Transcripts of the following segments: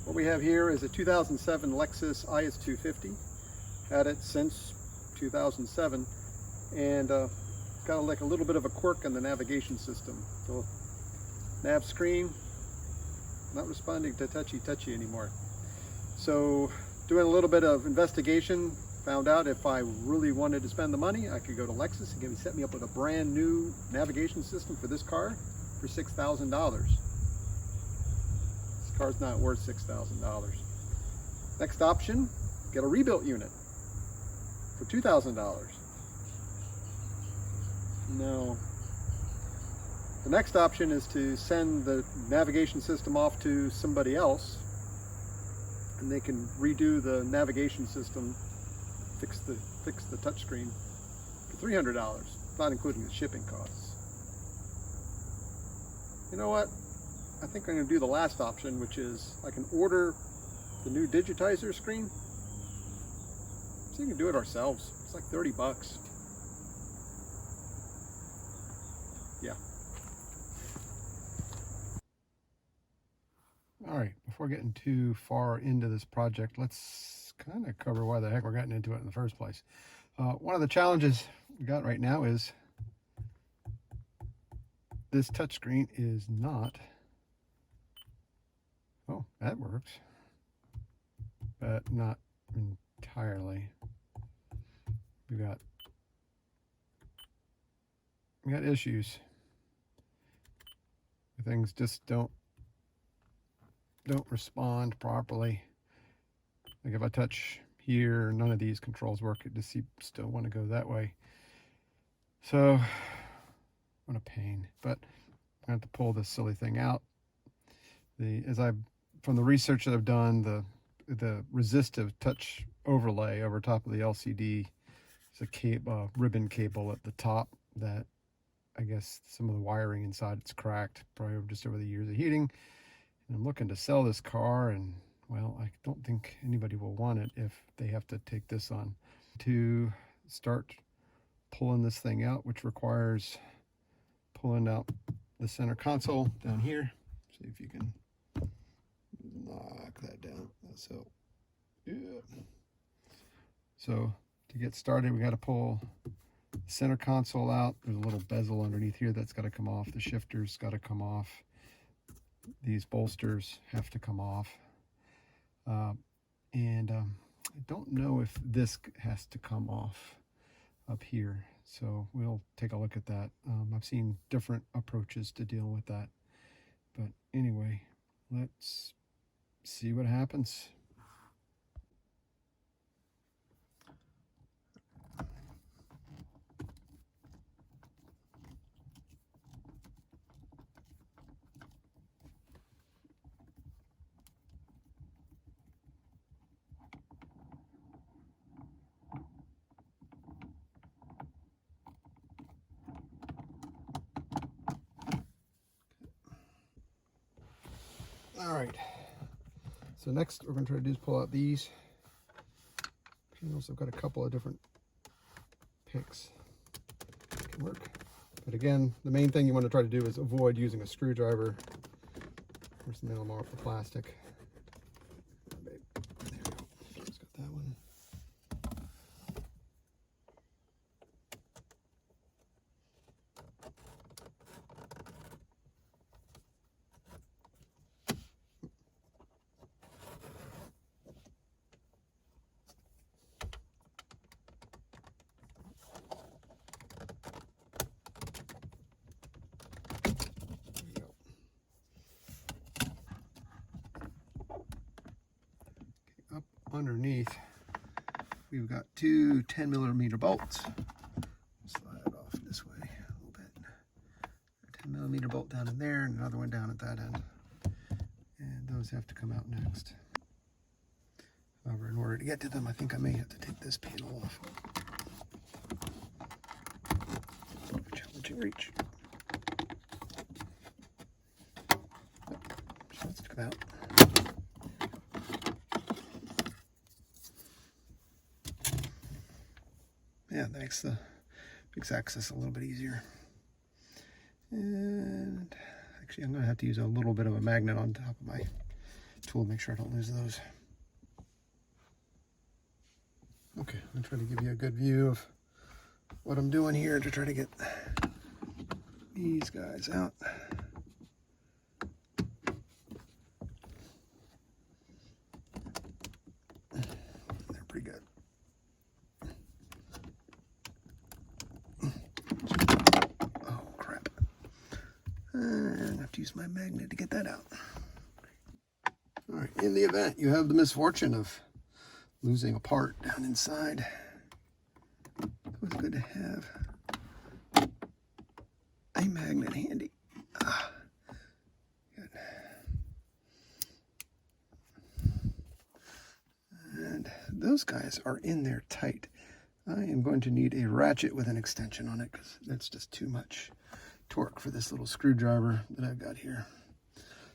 What we have here is a 2007 Lexus IS250. Had it since 2007, and got like a little bit of a quirk in the navigation system. The nav screen not responding to touchy anymore. So doing a little bit of investigation, found out if I really wanted to spend the money, I could go to Lexus and set me up with a brand new navigation system for this car for $6,000. This car's not worth $6,000. Next option, get a rebuilt unit for $2,000. No. The next option is to send the navigation system off to somebody else, and they can redo the navigation system, fix the touchscreen for $300, not including the shipping costs. You know what? I think I'm going to do the last option, which is I can order the new digitizer screen. So you can do it ourselves. It's like 30 bucks. Yeah. All right, before getting too far into this project, let's kind of cover why the heck we're getting into it in the first place. One of the challenges we got right now is this touchscreen is not, oh, that works, but not entirely. We got issues. Things just don't respond properly. Like if I touch here, none of these controls work. It just still want to go that way. So what a pain. But I have to pull this silly thing out. From the research that I've done, the resistive touch overlay over top of the LCD is a ribbon cable at the top that I guess some of the wiring inside it's cracked, probably just over the years of heating. And I'm looking to sell this car, and well, I don't think anybody will want it if they have to take this on. To start pulling this thing out, which requires pulling out the center console down here. See if you can knock that down. So, yeah. So to get started, we got to pull the center console out. There's a little bezel underneath here that's got to come off. The shifter's got to come off. These bolsters have to come off. I don't know if this has to come off up here. So we'll take a look at that. I've seen different approaches to deal with that. But anyway, let's see what happens. All right, so next we're going to try to do is pull out these panels. I've got a couple of different picks that can work, but again, the main thing you want to try to do is avoid using a screwdriver or something more off the plastic. There we go. Just got that one. Underneath, we've got two 10mm bolts. Slide it off this way a little bit. A 10mm bolt down in there, and another one down at that end. And those have to come out next. However, in order to get to them, I think I may have to take this panel off. Challenging reach. So let's come out. Yeah, that makes access a little bit easier. And actually, I'm going to have to use a little bit of a magnet on top of my tool to make sure I don't lose those. Okay, I'm going to try to give you a good view of what I'm doing here to try to get these guys out. They're pretty good. Oh, crap. And I have to use my magnet to get that out. All right, in the event you have the misfortune of losing a part down inside, it's good to have a magnet handy. Good. And those guys are in there tight. I am going to need a ratchet with an extension on it because that's just too much torque for this little screwdriver that I've got here.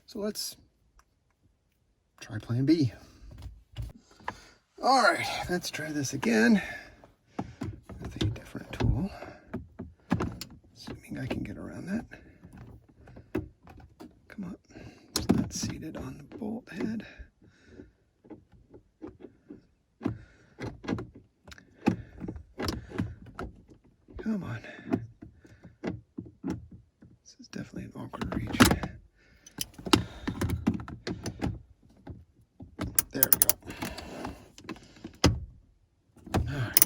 So let's try plan B. All right, let's try this again with a different tool. Assuming I can get around that. Come on, it's not seated on the bolt head. Come on. This is definitely an awkward reach. There we go. All right.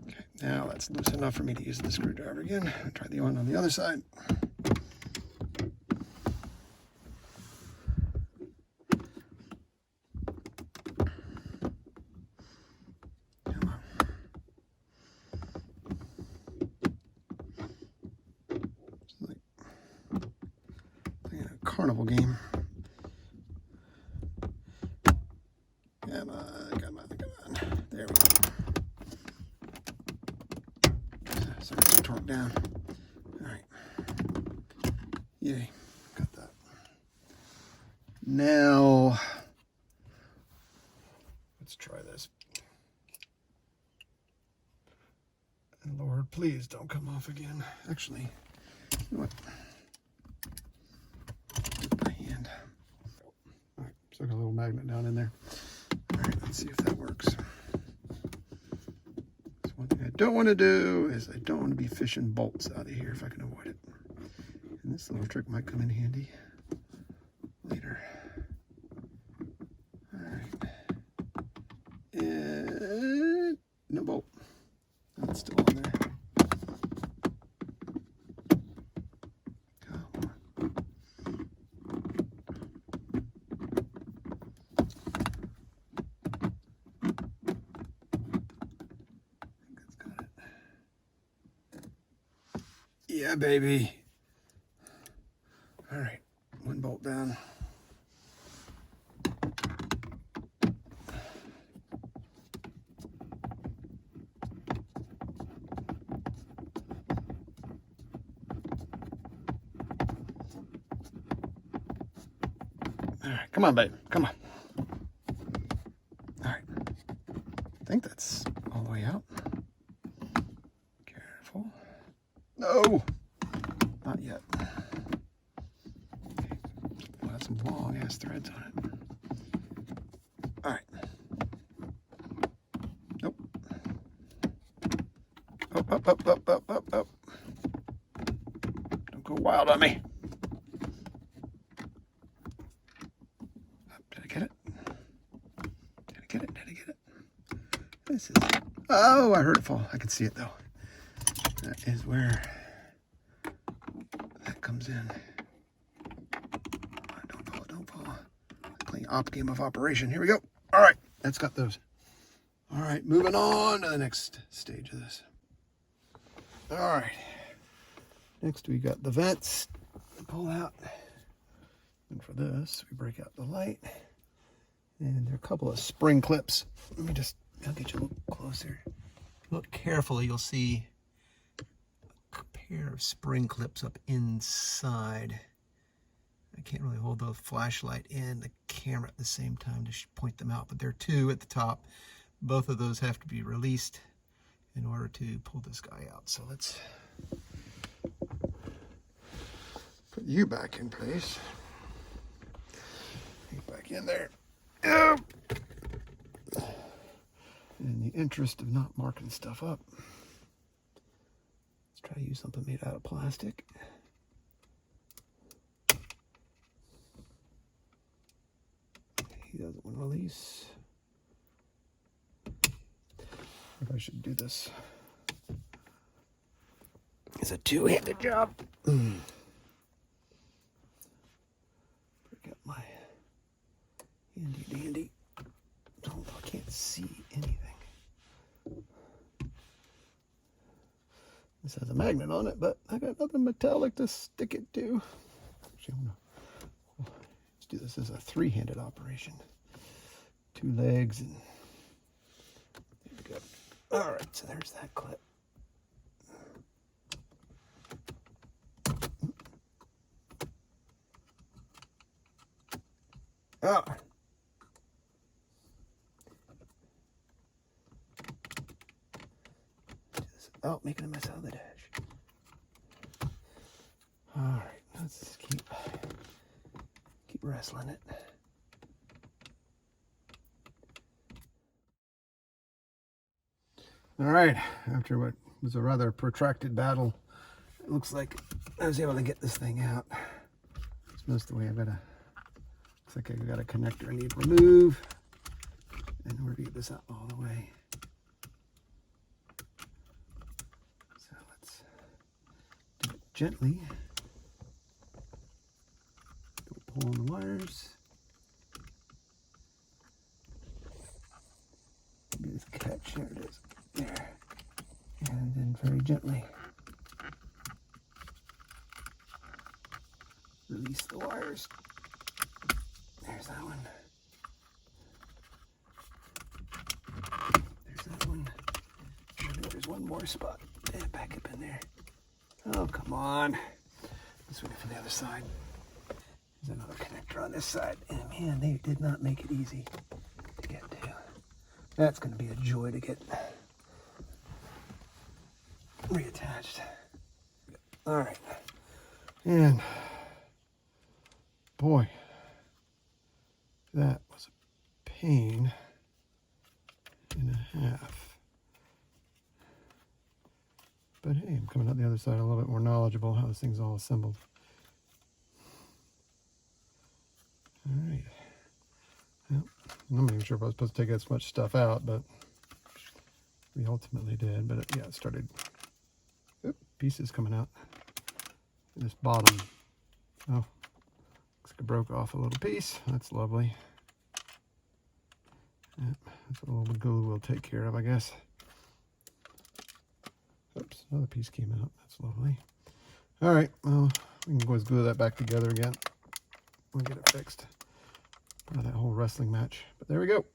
Okay, now that's loose enough for me to use the screwdriver again. I'll try the one on the other side. Carnival game. Come on, come on, come on. There we go. Sorry, torque down. All right. Yay, got that. Now, let's try this. And Lord, please don't come off again. Actually, you know what? Still got a little magnet down in there. All right, let's see if that works. So one thing I don't want to do is I don't want to be fishing bolts out of here if I can avoid it. And this little trick might come in handy later. All right. And no bolt. That's still on there. Yeah, baby. All right, one bolt down. All right, come on, babe, come on. All right, I think that's all the way out. Careful. No, not yet. Okay. We'll have some long ass threads on it. All right. Nope. Up. Don't go wild on me. Did I get it? Did I get it? Did I get it? This is. Oh, I heard it fall. I can see it though. That is where that comes in. Don't fall. Playing op game of operation. Here we go. All right, that's got those. All right, moving on to the next stage of this. All right. Next we got the vents to pull out. And for this, we break out the light. And there are a couple of spring clips. I'll get you a little closer. Look carefully, you'll see pair of spring clips up inside. I can't really hold the flashlight and the camera at the same time to point them out, but there are two at the top. Both of those have to be released in order to pull this guy out. So let's put you back in place. in there. Oh. In the interest of not marking stuff up, let's try to use something made out of plastic. He doesn't want to release. Maybe I should do this. It's a two-handed job. Forget my handy dandy. Oh, I can't see anything. This has a magnet on it, but I got nothing metallic to stick it to. Actually, let's do this as a three-handed operation. Two legs and there we go. All right, so there's that clip. Oh. Oh, making a mess out of the dash. All right, let's keep wrestling it. All right, after what was a rather protracted battle, it looks like I was able to get this thing out. It's most of the way I've got a, looks like I've got a connector I need to remove in order to get this out all the way. So let's do it gently. Don't pull on the wires. Maybe this catch, there it is. There. And then very gently release the wires. There's that one. There's that one. And there's one more spot. And back up in there. Oh, come on. Let's wait for the other side. There's another connector on this side. And man, they did not make it easy to get to. That's going to be a joy to get reattached. All right. And boy, that was a pain and a half. But hey, I'm coming out the other side a little bit more knowledgeable how this thing's all assembled. All right. Well, I'm not even sure if I was supposed to take as much stuff out, but we ultimately did. But yeah, it started pieces coming out. This bottom, oh, looks like it broke off a little piece. That's lovely. Yep, that's what a little glue will take care of, I guess. Oops, another piece came out. That's lovely. All right, well, we can always glue that back together again. We'll get it fixed. Part of that whole wrestling match. But there we go.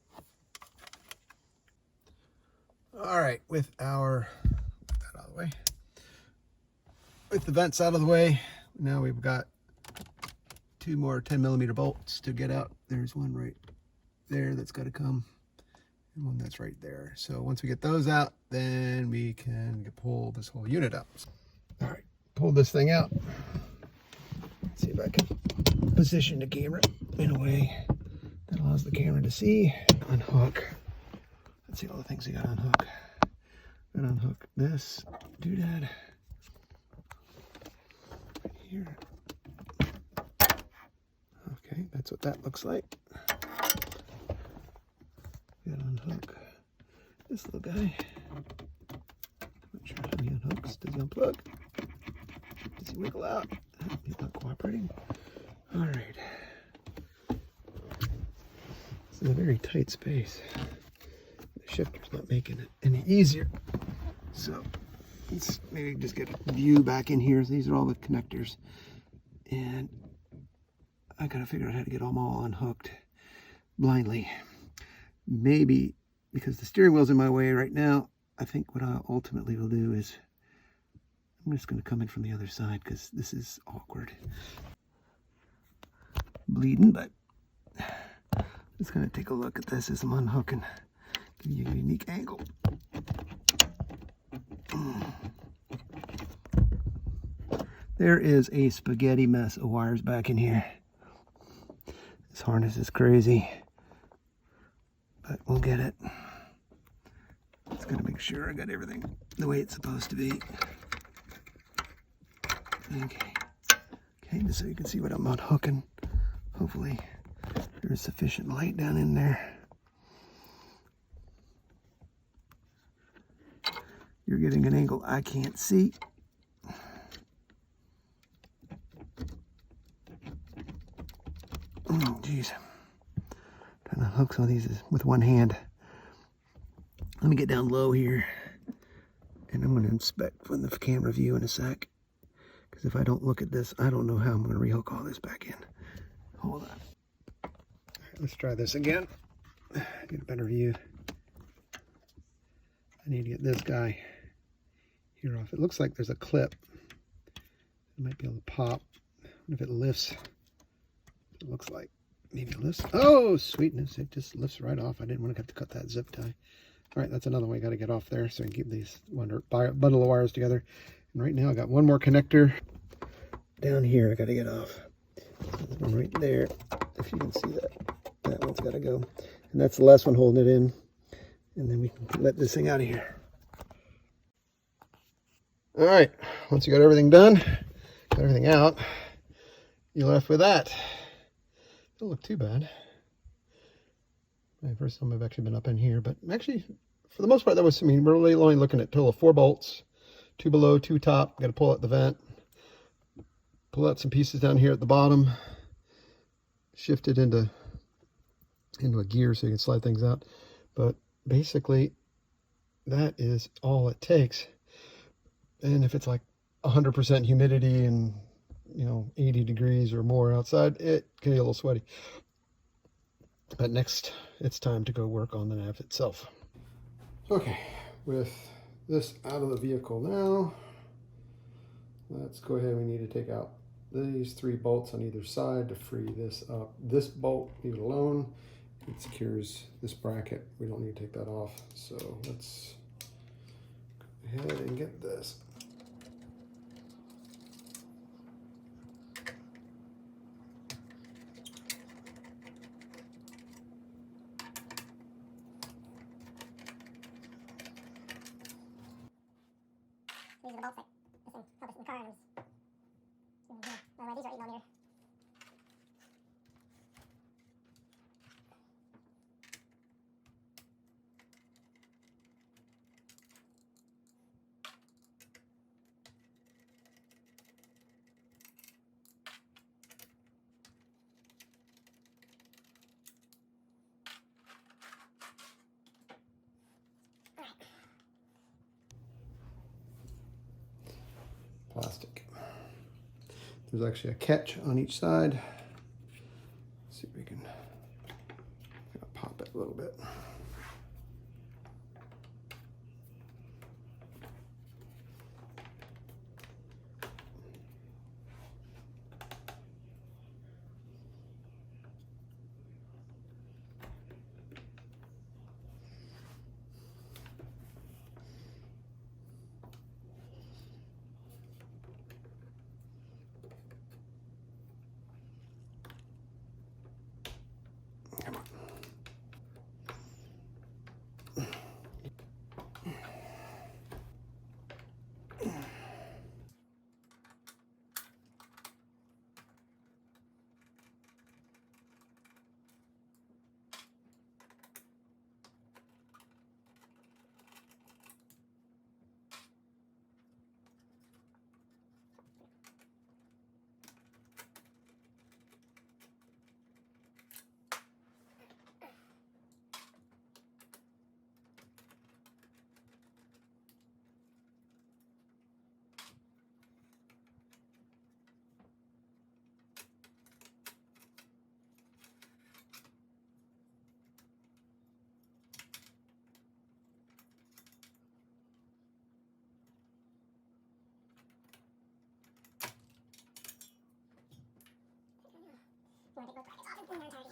All right, with our, get that out of the way. With the vents out of the way, now we've got two more 10mm bolts to get out. There's one right there that's got to come, and one that's right there. So once we get those out, then we can pull this whole unit out. All right, pull this thing out. Let's see if I can position the camera in a way that allows the camera to see. Unhook. Let's see all the things we got to unhook. Got to unhook this doodad. Here. Okay, that's what that looks like. We gotta unhook this little guy. Not sure how he unhooks. Does he unplug? Does he wiggle out? He's not cooperating. All right. This is a very tight space. The shifter's not making it any easier. So let's maybe just get a view back in here. So these are all the connectors. And I gotta figure out how to get them all unhooked blindly. Maybe because the steering wheel's in my way right now, I think what I ultimately will do is I'm just gonna come in from the other side because this is awkward. Bleeding, but just gonna take a look at this as I'm unhooking. Give you a unique angle. There is a spaghetti mess of wires back in here. This harness is crazy, but we'll get it. Just gotta make sure I got everything the way it's supposed to be. Okay. Okay, just so you can see what I'm unhooking. Hopefully there's sufficient light down in there. You're getting an angle I can't see. Oh, geez. Trying to hook some of these with one hand. Let me get down low here, and I'm going to inspect from the camera view in a sec. Because if I don't look at this, I don't know how I'm going to rehook all this back in. Hold on. All right, let's try this again. Get a better view. I need to get this guy here off. It looks like there's a clip. It might be able to pop. What if it lifts? It looks like maybe it lifts. Oh, sweetness. It just lifts right off. I didn't want to have to cut that zip tie. All right, that's another way I got to get off there so I can keep these bundle of wires together. And right now I got one more connector down here I got to get off. There's one right there. If you can see that. That one's got to go. And that's the last one holding it in. And then we can let this thing out of here. All right, once you got everything done, got everything out, you're left with that. Don't look too bad. My first time I've actually been up in here, but actually, for the most part, that was, I mean, we're really only looking at a total of 4 bolts, 2 below, 2 top. Got to pull out the vent, pull out some pieces down here at the bottom, shift it into a gear so you can slide things out. But basically, that is all it takes. And if it's like 100% humidity and, you know, 80 degrees or more outside, it can get a little sweaty. But next, it's time to go work on the nav itself. Okay, with this out of the vehicle now, let's go ahead. We need to take out these 3 bolts on either side to free this up. This bolt, leave it alone. It secures this bracket. We don't need to take that off. So let's go ahead and get this. These are the bolts that this thing helped us in the car and it was good. Otherwise these are 8mm. Plastic. There's actually a catch on each side. Let's see if we can pop it a little bit. You want to take both brackets off in their entirety.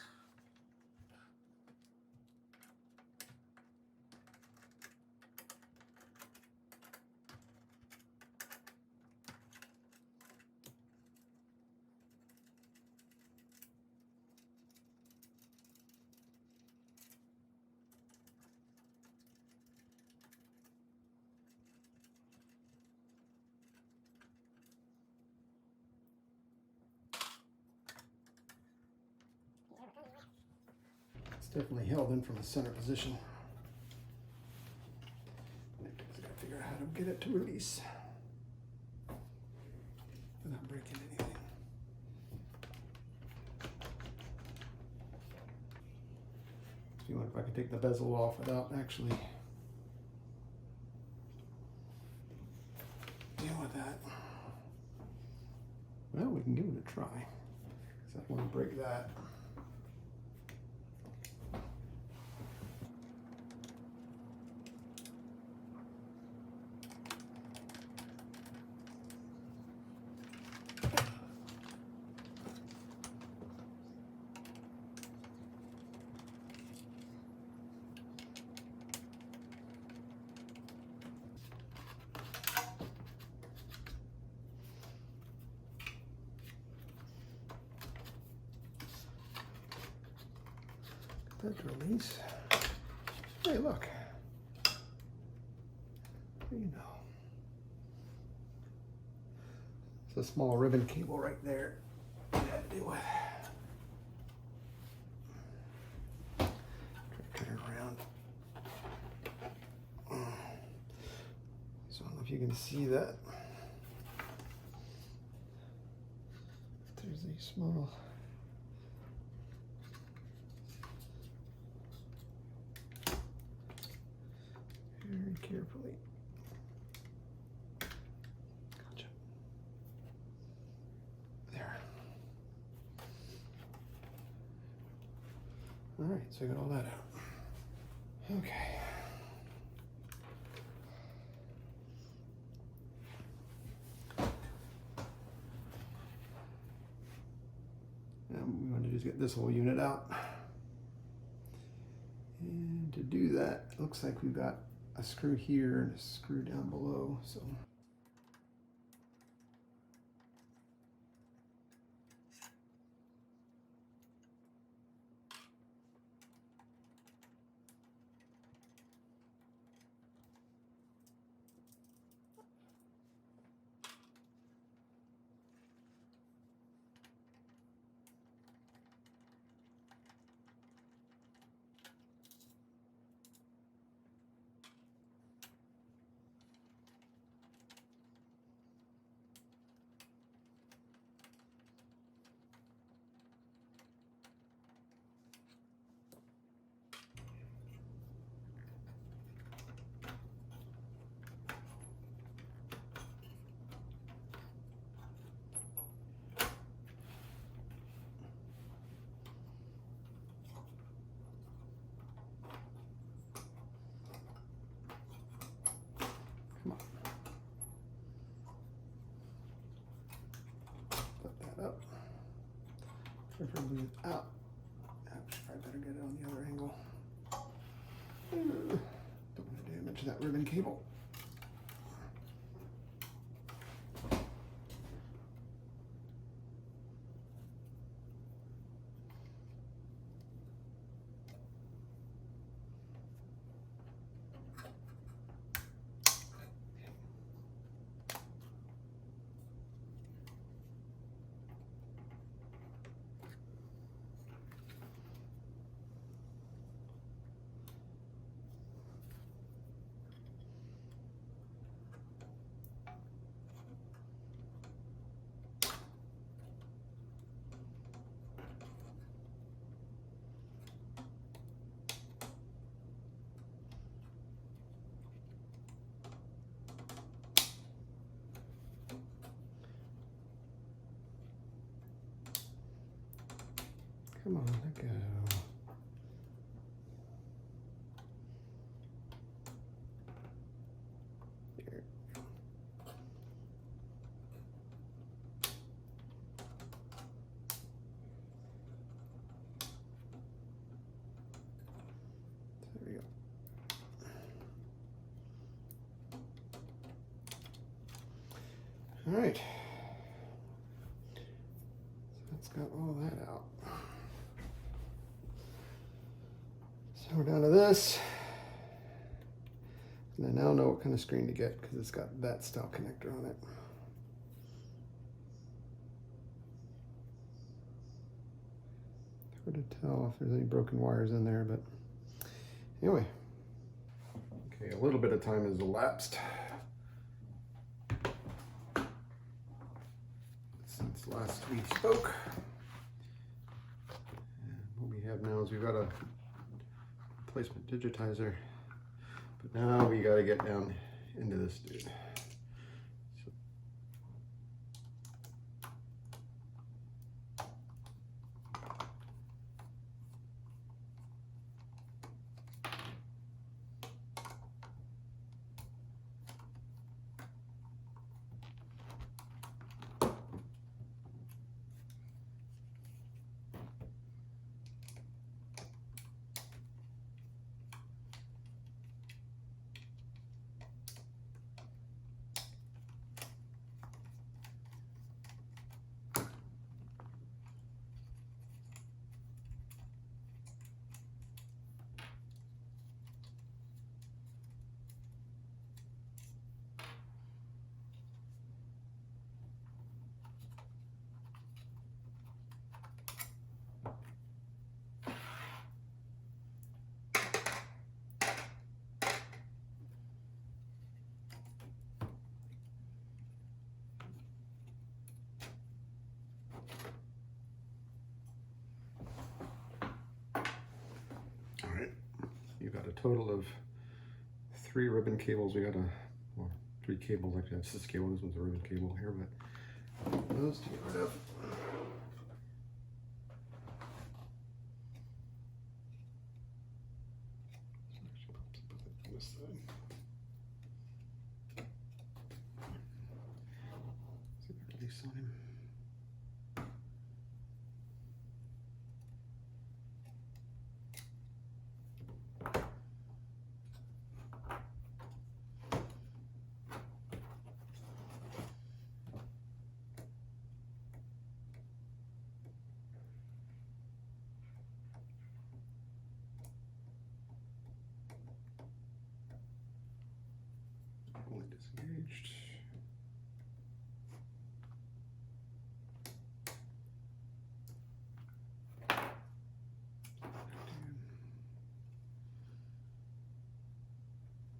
It's definitely held in from the center position. I gotta figure out how to get it to release without breaking anything. See if I can take the bezel off without actually deal with that. Well, we can give it a try. So I want to break that. That release. Hey, look. You know. It's a small ribbon cable right there. I had to deal with. Turn it around. So I don't know if you can see that. There's a small. Very carefully. Gotcha. There. All right, so I got all that out. Okay. Now we want to just get this whole unit out. And to do that, it looks like we've got a screw here and a screw down below. So come on. Put that up. Preferably without. Actually, I better get it on the other angle. Don't want to damage that ribbon cable. Come on, let go. There. There we go. All right. So that's got all that out. So we're down to this. And I now know what kind of screen to get because it's got that style connector on it. hard to tell if there's any broken wires in there, but anyway. Okay, a little bit of time has elapsed since last we spoke. And what we have now is we've got a replacement digitizer, but now we got to get down into this dude. All right, you've got a total of 3 ribbon cables. We got well, 3 cables. Actually, that's this cable. This one's a ribbon cable here, but those to get rid of. This side. See the release on him. Only disengaged.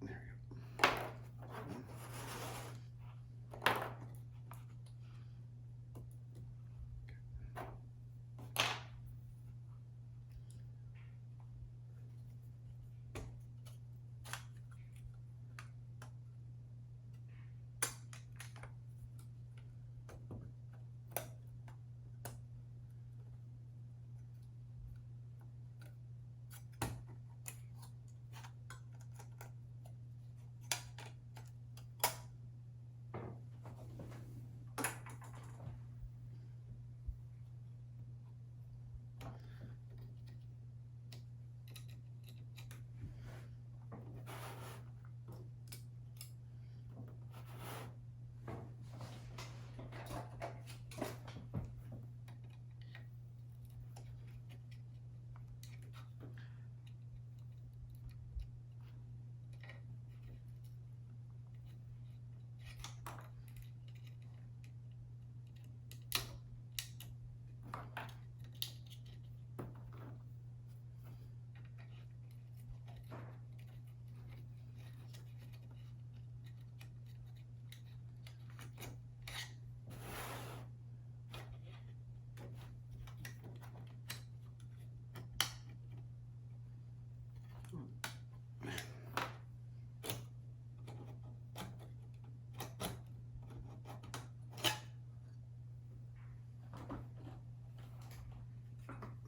There we go.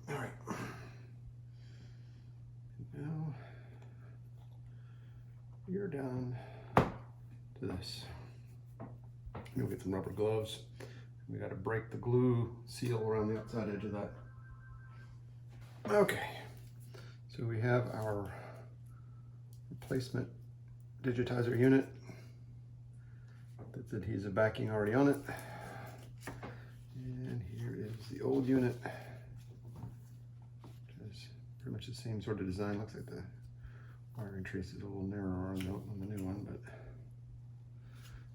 All right. Now you're down to this. You'll get some rubber gloves. We got to break the glue seal around the outside edge of that. Okay, so we have our replacement digitizer unit. That's adhesive backing already on it. And here is the old unit, which is pretty much the same sort of design. Looks like the wiring trace is a little narrower on the new one, but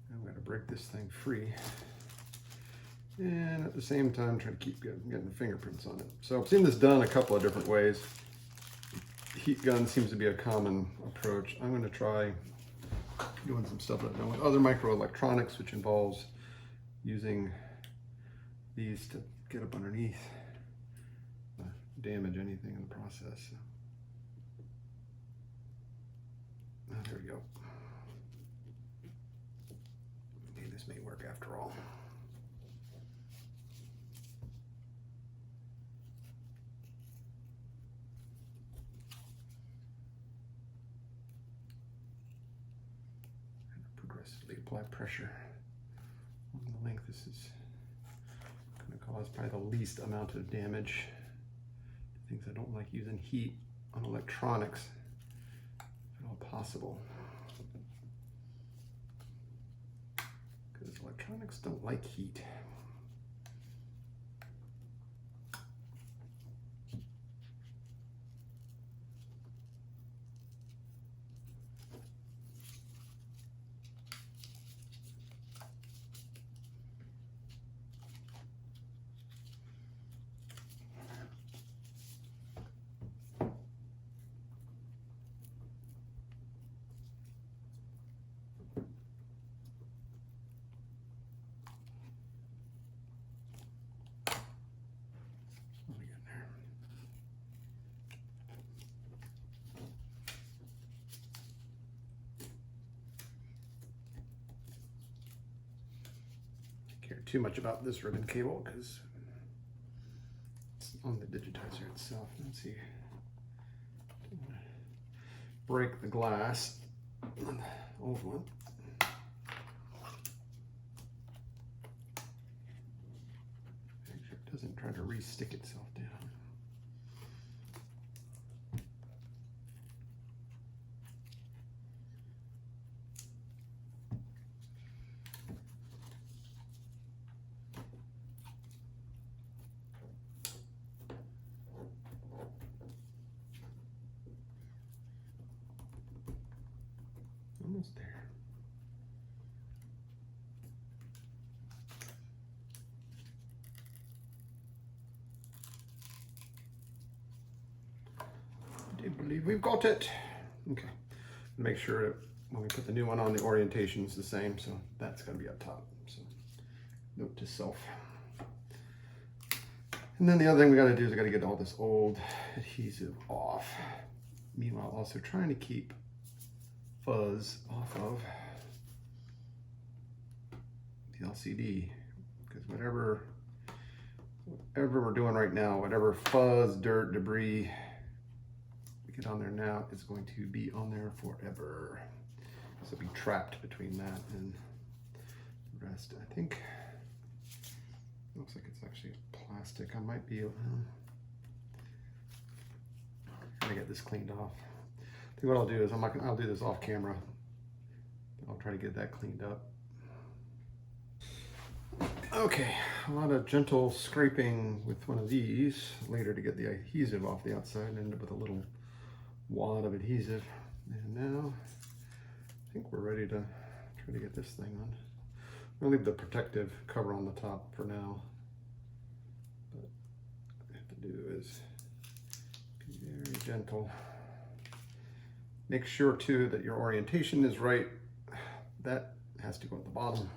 now we got to break this thing free. and at the same time try to keep getting the fingerprints on it. So I've seen this done a couple of different ways. Heat gun seems to be a common approach. I'm going to try doing some stuff that I've done with other microelectronics, which involves using these to get up underneath, damage anything in the process. Oh, there we go. Maybe this may work after all. Progressively apply pressure on the length. This is going to cause probably the least amount of damage. Things I don't like using heat on electronics, if at all possible, because electronics don't like heat. Care too much about this ribbon cable because it's on the digitizer itself. Let's see. Break the glass on the old one. Make sure it doesn't try to re-stick itself down. Almost there. I do believe we've got it. Okay. Make sure that when we put the new one on, the orientation is the same, so that's going to be up top. So, note to self. And then the other thing we got to do is we got to get all this old adhesive off. Meanwhile, also trying to keep fuzz off of the LCD, because whatever we're doing right now, whatever fuzz, dirt, debris we get on there now is going to be on there forever. So be trapped between that and the rest. I think looks like it's actually plastic. I might be able to get this cleaned off. I think what I'll do is I'll do this off camera. I'll try to get that cleaned up. Okay, a lot of gentle scraping with one of these later to get the adhesive off the outside and end up with a little wad of adhesive. And now I think we're ready to try to get this thing on. I'm gonna leave the protective cover on the top for now. But what I have to do is be very gentle. Make sure too that your orientation is right. That has to go at the bottom.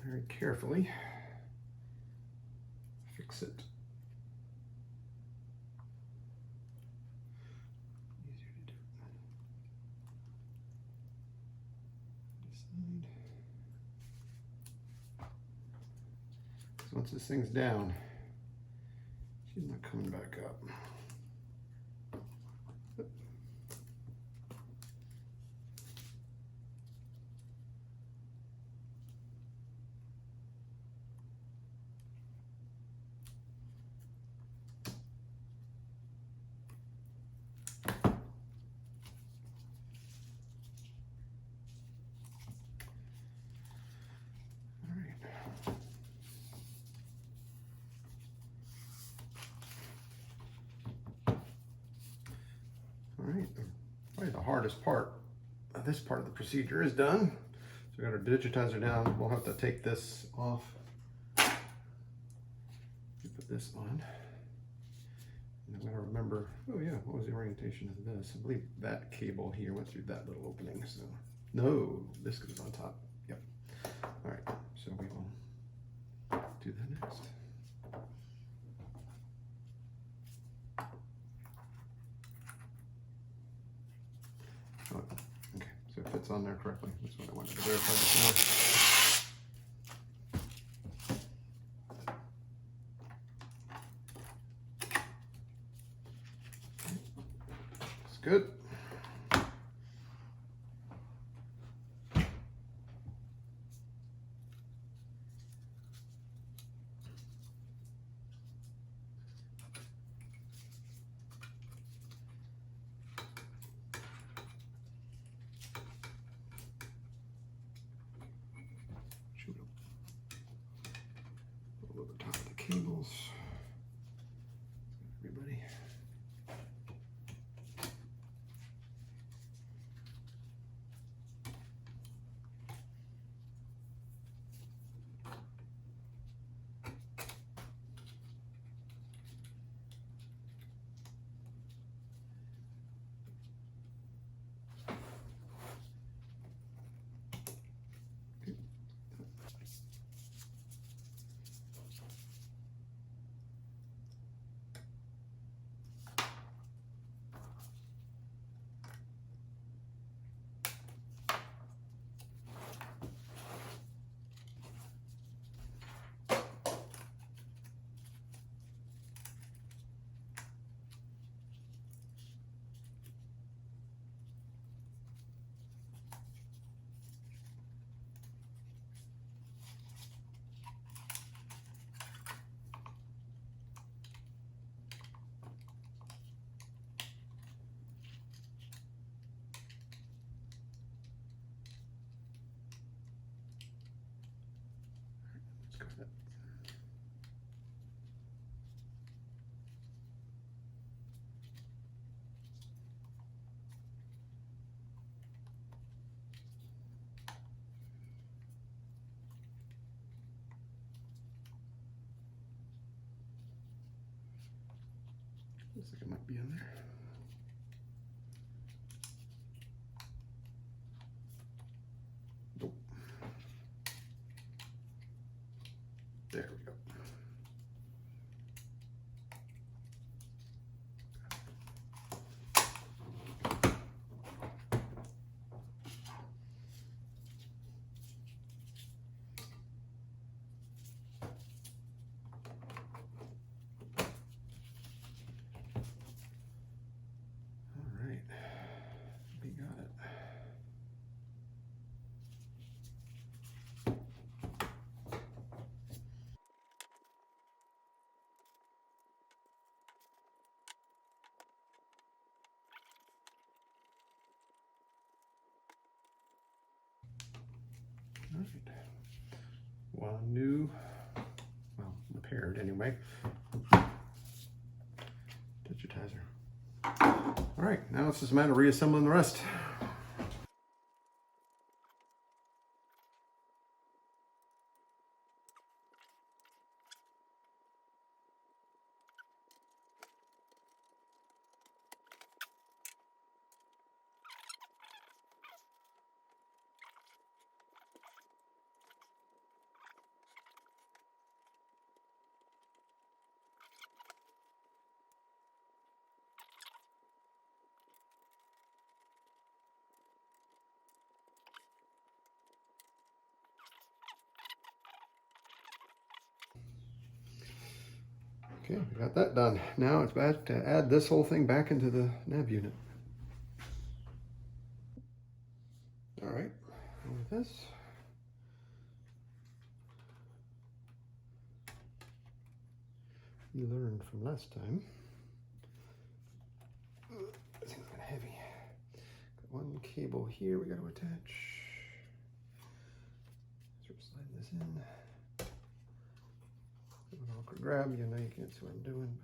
Very carefully So once this thing's down, she's not coming back up. All right, probably the hardest part of this part of the procedure is done. So we got our digitizer down. We'll have to take this off. Put this on. And I'm gonna remember, oh yeah, what was the orientation of this? I believe that cable here went through that little opening. So no, this goes on top. Yep. All right, so we will do that next. Oh, okay, so it fits on there correctly. That's what I wanted to verify before. It's good. Over the top of the cables. Everybody. Let's go with that. Looks like it might be in there. Nope. There we go. All right, we got it. All right. One new, well, repaired anyway, digitizer. All right, now it's just a matter of reassembling the rest. Okay, we got that done. Now it's back to add this whole thing back into the nav unit. All right, with this. You learned from last time. This thing's kind of heavy. Got one cable here we got to attach. Sort of slide this in. An awkward grab, you know you can't see what I'm doing.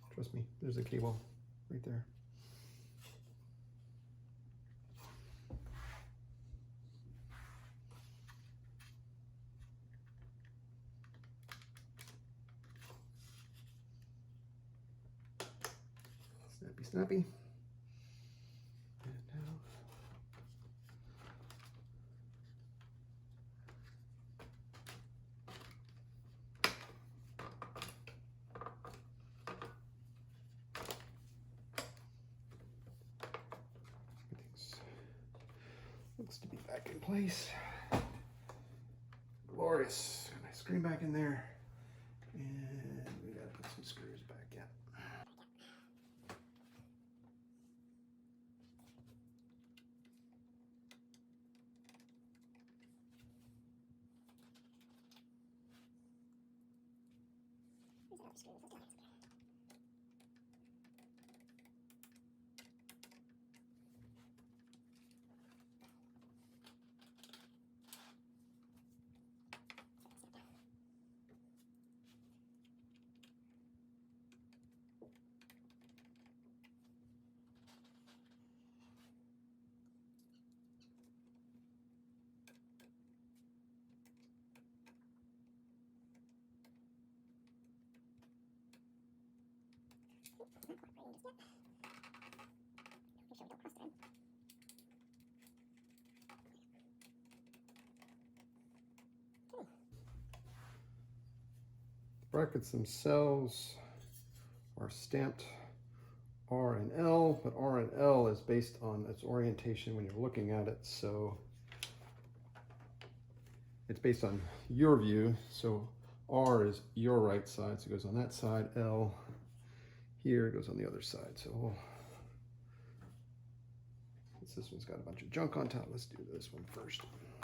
But trust me, there's a cable right there. Snappy, snappy. And now everything's looks to be back in place. Glorious. Got my screen back in there. And we gotta put some screws back in. Brackets themselves are stamped R and L, but R and L is based on its orientation when you're looking at it, so it's based on your view. So R is your right side, so it goes on that side. L here goes on the other side. So since this one's got a bunch of junk on top, let's do this one first. Slide down.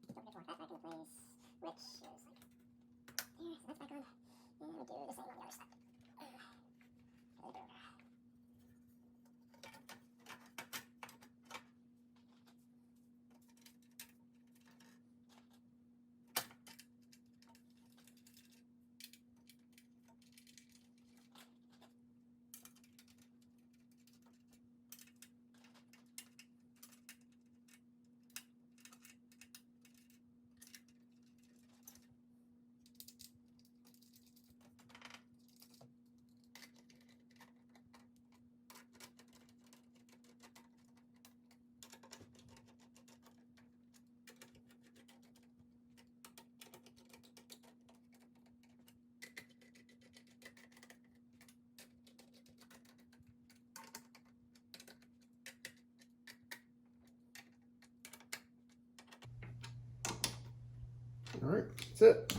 Don't forget to lock that back into place, which is like there, so that's back on. And we do the same on the other side. All right, that's it.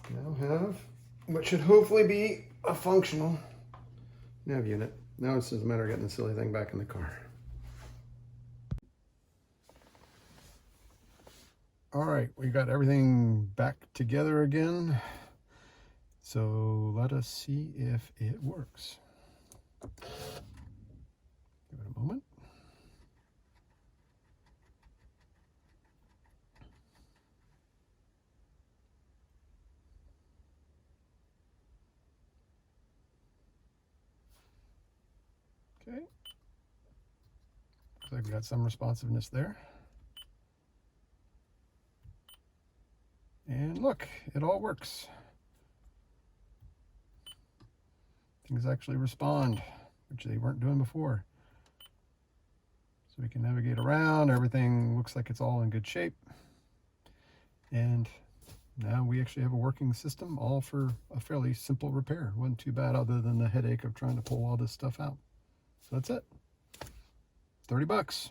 Now have what should hopefully be a functional nav unit. Now it's just a matter of getting the silly thing back in the car. All right, we got everything back together again. So let us see if it works. Give it a moment. Okay. Looks like we got some responsiveness there. And look, it all works. Things actually respond, which they weren't doing before. So we can navigate around. Everything looks like it's all in good shape. And now we actually have a working system, all for a fairly simple repair. Wasn't too bad other than the headache of trying to pull all this stuff out. So that's it. $30.